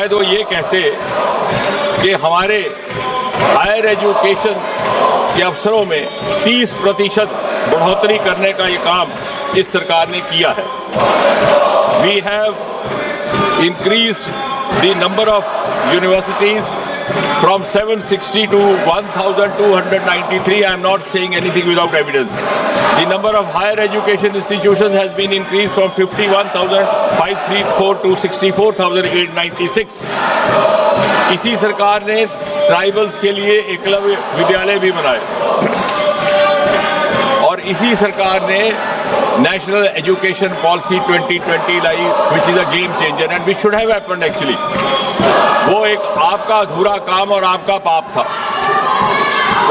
शायद वो ये कहते कि हमारे हायर एजुकेशन के अफसरों में 30% बढ़ोतरी करने का ये काम इस सरकार ने किया है। We have increased the number of universities from 760 to 1,293. I am not saying anything without evidence. The number of higher education institutions has been increased from 51,534 to 64,896. इसी सरकार ने ट्राइबल्स के लिए एकलव्य विद्यालय भी बनाए और इसी सरकार ने national education policy 2020 lie, which is a game changer and which should have happened actually. वो एक आपका अधूरा काम और आपका पाप था।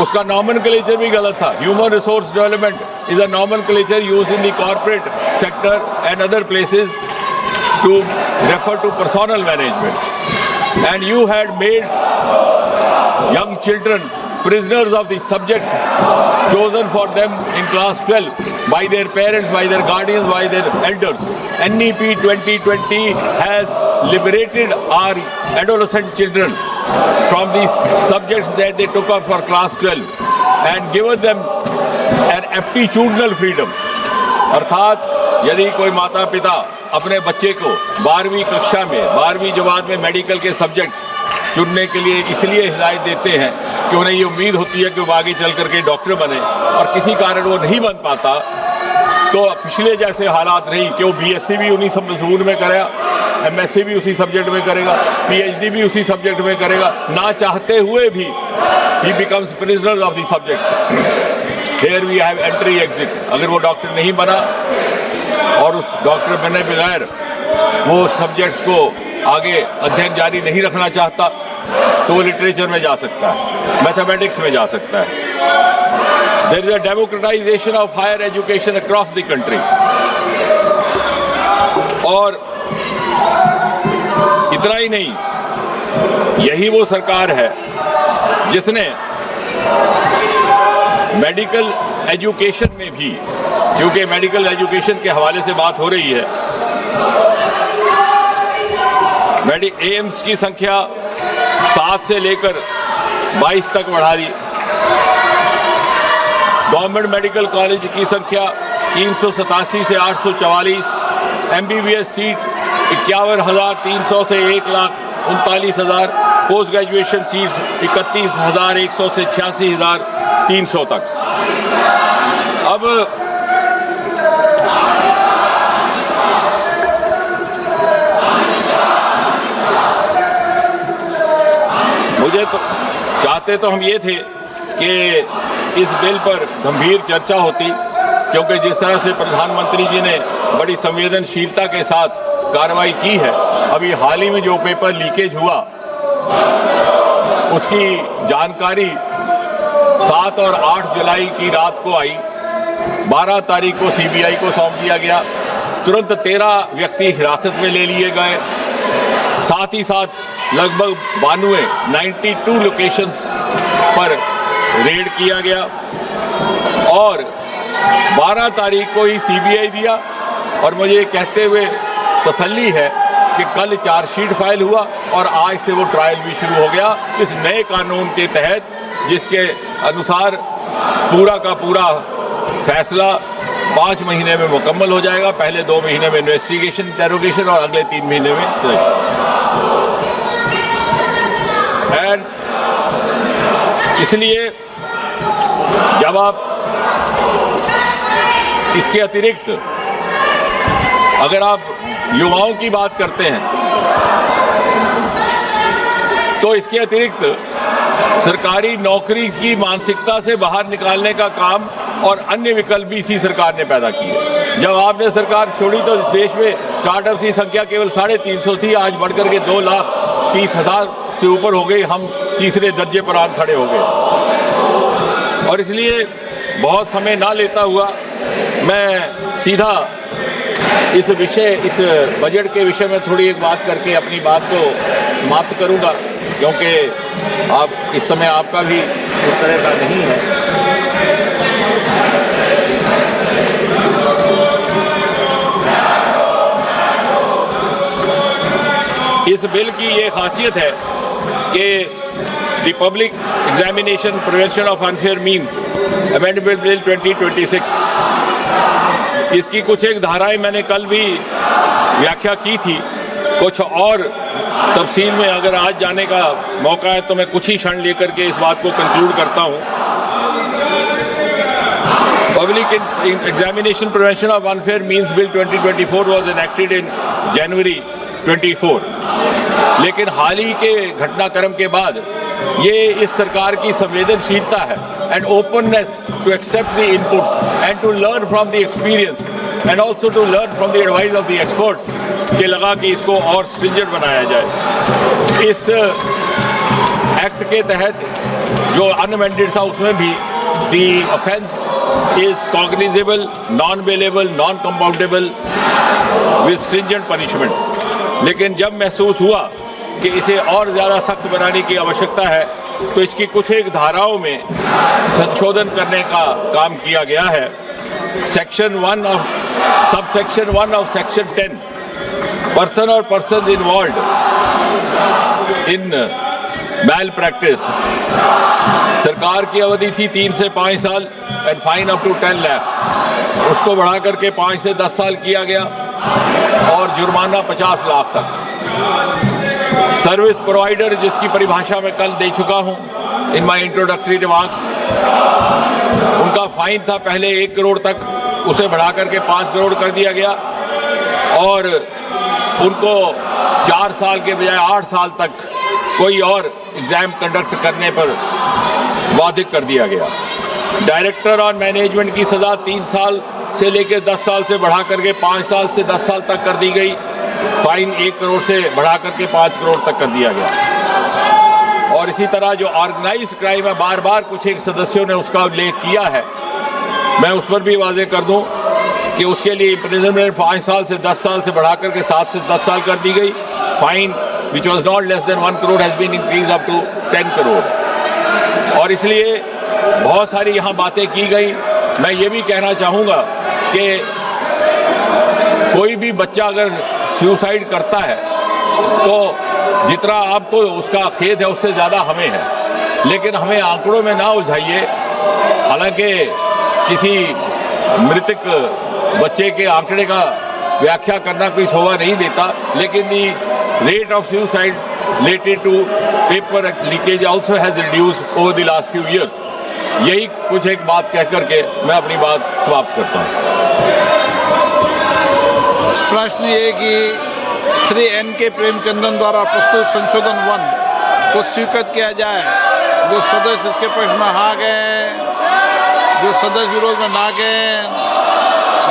उसका नॉमेनक्लेचर भी गलत था। Human resource development is a nomenclature used in the corporate sector and other places to refer to personnel management and you had made young children prisoners of the subjects chosen for them in class 12 by their parents, by their guardians, by their elders. NEP 2020 has liberated our adolescent children from these subjects that they took up for class 12 and given them an aptitudinal freedom. अर्थात यदि कोई माता पिता अपने बच्चे को 12वीं कक्षा में 12वीं जमात में मेडिकल के सब्जेक्ट चुनने के लिए इसलिए हिदायत देते हैं कि उन्हें ये उम्मीद होती है कि वो आगे चल करके डॉक्टर बने और किसी कारण वो नहीं बन पाता, तो पिछले जैसे हालात नहीं कि वो बीएससी भी उन्हीं मजमून में करेगा, एमएससी भी उसी सब्जेक्ट में करेगा, पीएचडी भी उसी सब्जेक्ट में करेगा, ना चाहते हुए भी he becomes prisoner of the subjects. Here we have entry exit. अगर वो डॉक्टर नहीं बना और उस डॉक्टर बने बगैर वो सब्जेक्ट्स को आगे अध्ययन जारी नहीं रखना चाहता तो वो लिटरेचर में जा सकता है, मैथमेटिक्स में जा सकता है। There is a democratisation of higher education across the country. और इतना ही नहीं, यही वो सरकार है जिसने मेडिकल एजुकेशन में भी, क्योंकि मेडिकल एजुकेशन के हवाले से बात हो रही है, एम्स की संख्या 7 से लेकर 22 तक बढ़ा दी। गवर्नमेंट मेडिकल कॉलेज की संख्या 387 से 844, एमबीबीएस सीट 51,300 से 1,39,000, पोस्ट ग्रेजुएशन सीट्स 31,100 से 86,300 तक। अब मुझे तो चाहते तो हम ये थे कि इस बिल पर गंभीर चर्चा होती, क्योंकि जिस तरह से प्रधानमंत्री जी ने बड़ी संवेदनशीलता के साथ कार्रवाई की है, अभी हाल ही में जो पेपर लीकेज हुआ उसकी जानकारी 7 और 8 जुलाई की रात को आई। 12 तारीख को सीबीआई को सौंप दिया गया। तुरंत 13 व्यक्ति हिरासत में ले लिए गए। साथ ही साथ लगभग 92 लोकेशंस पर रेड किया गया और 12 तारीख को ही सीबीआई दिया। और मुझे कहते हुए तसल्ली है कि कल चार्जशीट फाइल हुआ और आज से वो ट्रायल भी शुरू हो गया इस नए कानून के तहत, जिसके अनुसार पूरा का पूरा फैसला 5 महीने में मुकम्मल हो जाएगा। पहले 2 महीने में इन्वेस्टिगेशन, इंटेरोगेशन और अगले 3 महीने में एंड इसलिए जब आप इसके अतिरिक्त अगर आप युवाओं की बात करते हैं तो इसके अतिरिक्त सरकारी नौकरी की मानसिकता से बाहर निकालने का काम और अन्य विकल्प भी इसी सरकार ने पैदा किए। जब आपने सरकार छोड़ी तो इस देश में स्टार्टअप की संख्या केवल 350 थी, आज बढ़कर के 2,30,000 से ऊपर हो गई। हम तीसरे दर्जे पर आन खड़े हो गए। और इसलिए बहुत समय ना लेता हुआ मैं सीधा इस बजट के विषय में थोड़ी एक बात करके अपनी बात को समाप्त करूंगा, क्योंकि आप इस समय आपका भी उस तरह का नहीं है। इस बिल की ये खासियत है कि the public examination prevention of unfair means amendment bill 2026, इसकी कुछ एक धाराएं मैंने कल भी व्याख्या की थी। कुछ और तफसील में अगर आज जाने का मौका है तो मैं कुछ ही क्षण लेकर के इस बात को कंक्लूड करता हूं। Public examination prevention of unfair means bill 2024 was enacted in January 24, लेकिन हाल ही के घटनाक्रम के बाद ये इस सरकार की संवेदनशीलता है and openness to accept the inputs and to learn from the experience and also to learn from the advice of the experts के लगा कि इसको और स्ट्रिंजेंट बनाया जाए। इस एक्ट के तहत जो अनअमेंडेड था उसमें भी the offence is cognizable, non bailable, non compoundable with stringent punishment. लेकिन जब महसूस हुआ कि इसे और ज़्यादा सख्त बनाने की आवश्यकता है तो इसकी कुछ एक धाराओं में संशोधन करने का काम किया गया है। Section 1 of subsection 1 of section 10, person और person involve in malpractice, सरकार की अवधि थी 3 से 5 साल and fine up to 10 lakh, उसको बढ़ा करके 5 से 10 साल किया गया और जुर्माना 50 लाख तक। सर्विस प्रोवाइडर, जिसकी परिभाषा मैं कल दे चुका हूं इन माय इंट्रोडक्टरी रिमार्क्स, उनका फाइन था पहले 1 करोड़ तक, उसे बढ़ा करके 5 करोड़ कर दिया गया और उनको 4 साल के बजाय 8 साल तक कोई और एग्जाम कंडक्ट करने पर बाधित कर दिया गया। डायरेक्टर और मैनेजमेंट की सज़ा 3 साल से लेकर 10 साल से बढ़ा करके 5 साल से 10 साल तक कर दी गई। फाइन 1 करोड़ से बढ़ा करके 5 करोड़ तक कर दिया गया। और इसी तरह जो ऑर्गेनाइज क्राइम है, बार बार कुछ एक सदस्यों ने उसका उल्लेख किया है, मैं उस पर भी वाजे कर दूं कि उसके लिए इम्प्रिजनमेंट 5 साल से 10 साल से बढ़ा करके 7 से 10 साल कर दी गई। Fine which was not less than 1 crore has been increase up to 10 crore. और इसलिए बहुत सारी यहाँ बातें की गई। मैं ये भी कहना चाहूँगा कि कोई भी बच्चा अगर सुसाइड करता है तो जितना आपको उसका खेद है उससे ज़्यादा हमें है, लेकिन हमें आंकड़ों में ना उलझाइए। हालांकि किसी मृतक बच्चे के आंकड़े का व्याख्या करना कोई शोभा नहीं देता, लेकिन the rate of suicide related to paper leakage also has reduced over the last few years. यही कुछ एक बात कह करके मैं अपनी बात समाप्त करता हूँ। प्रश्न ये कि श्री N.K. प्रेमचंदन द्वारा प्रस्तुत संशोधन 1 को स्वीकृत किया जाए। जो सदस्य इसके पक्ष में हाँ गए, जो सदस्य विरोध में ना गए,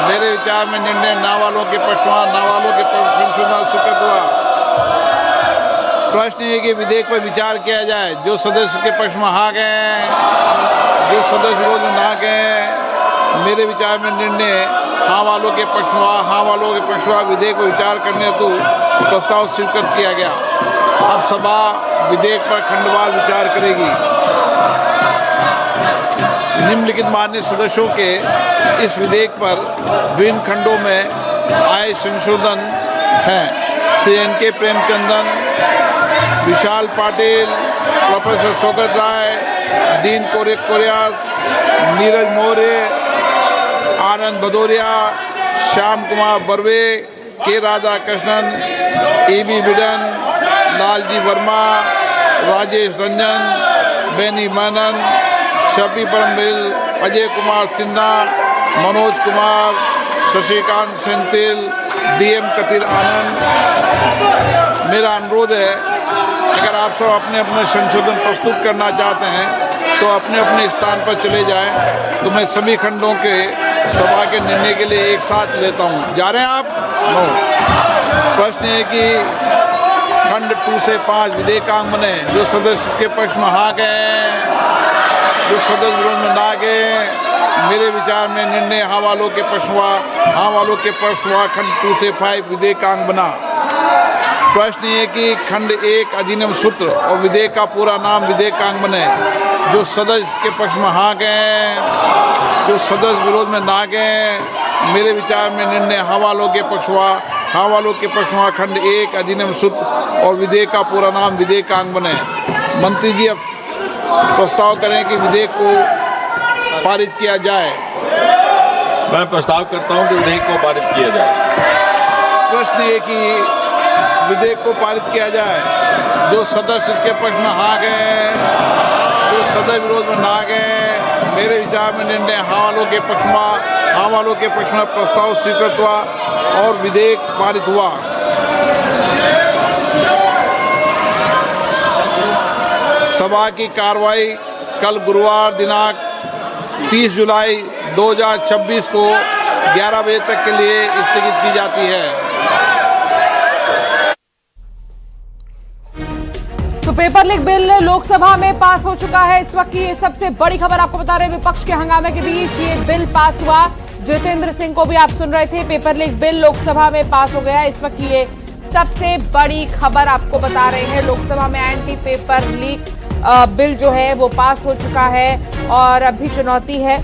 मेरे विचार में निर्णय ना वालों के पक्ष में, ना वालों के पक्ष संशोधन स्वीकृत हुआ। प्रश्न ये कि विधेयक पर विचार किया जाए। जो सदस्य के पक्ष में हाँ गए, जो सदस्य विरोध में ना गए, मेरे विचार में निर्णय हाँ वालों के पक्ष में, हाँ वालों के पक्ष में विधेयक पर विचार करने हेतु प्रस्ताव स्वीकृत किया गया। अब सभा विधेयक पर खंडवार विचार करेगी। निम्नलिखित मान्य सदस्यों के इस विधेयक पर विभिन्न खंडों में आए संशोधन हैं। श्री N.K. प्रेमचंदन, विशाल पाटिल, प्रोफेसर शौकत राय, डीन कोरिया, नीरज मौर्य, आनंद भदौरिया, श्याम कुमार बर्वे, के राधाकृष्णन, E.B. बिडन, लालजी वर्मा, राजेश रंजन, बेनी मेनन, शफी परमबिल, अजय कुमार सिन्हा, मनोज कुमार, शशिकांत सेंथिल, DM कतिर आनंद। मेरा अनुरोध है, अगर आप सब अपने अपने संशोधन प्रस्तुत करना चाहते हैं तो अपने अपने स्थान पर चले जाएं, तो मैं सभी खंडों के सभा के निर्णय के लिए एक साथ लेता हूं। जा रहे हैं आप? नो। प्रश्न है कि खंड 2 से 5 विधेयकांग बने। जो सदस्य के पक्ष में हाँ गए, जो सदस्य विरोध में ना गए, मेरे विचार में निर्णय हाँ वालों के पक्ष हुआ, हाँ वालों के पक्ष हुआ। खंड 2 से 5 विधेयकांग बना। प्रश्न ये कि खंड 1 अधिनियम सूत्र और विधेयक का पूरा नाम विधेयकांग बने। जो सदस्य के पक्ष में हाँ गए, जो सदस्य विरोध में ना गए, मेरे विचार में निर्णय हाँ वालों के पक्ष हुआ, हवालों के पक्ष खंड 1 अधिनियम सूत्र और विधेयक का पूरा नाम विधेयकांग बने। मंत्री जी अब प्रस्ताव करें कि विधेयक को पारित किया जाए। मैं प्रस्ताव करता हूं कि विधेयक को पारित किया जाए। प्रश्न ये कि विधेयक को पारित किया जाए। जो सदस्य इसके पक्ष में हाँ गए, जो सदस्य विरोध में ना गए, मेरे विचार में निर्णय हवालों के पक्ष में प्रस्ताव स्वीकृत हुआ और विधेयक पारित हुआ। सभा की कार्रवाई कल गुरुवार दिनांक 30 जुलाई 2026 को 11 बजे तक के लिए स्थगित की जाती है। तो पेपर लीक बिल लोकसभा में पास हो चुका है। इस वक्त की सबसे बड़ी खबर आपको बता रहे हैं, विपक्ष के हंगामे के बीच ये बिल पास हुआ। जितेंद्र सिंह को भी आप सुन रहे थे। पेपर लीक बिल लोकसभा में पास हो गया। इस वक्त की ये सबसे बड़ी खबर आपको बता रहे हैं। लोकसभा में एंटी पेपर लीक बिल जो है वो पास हो चुका है और अभी चुनौती है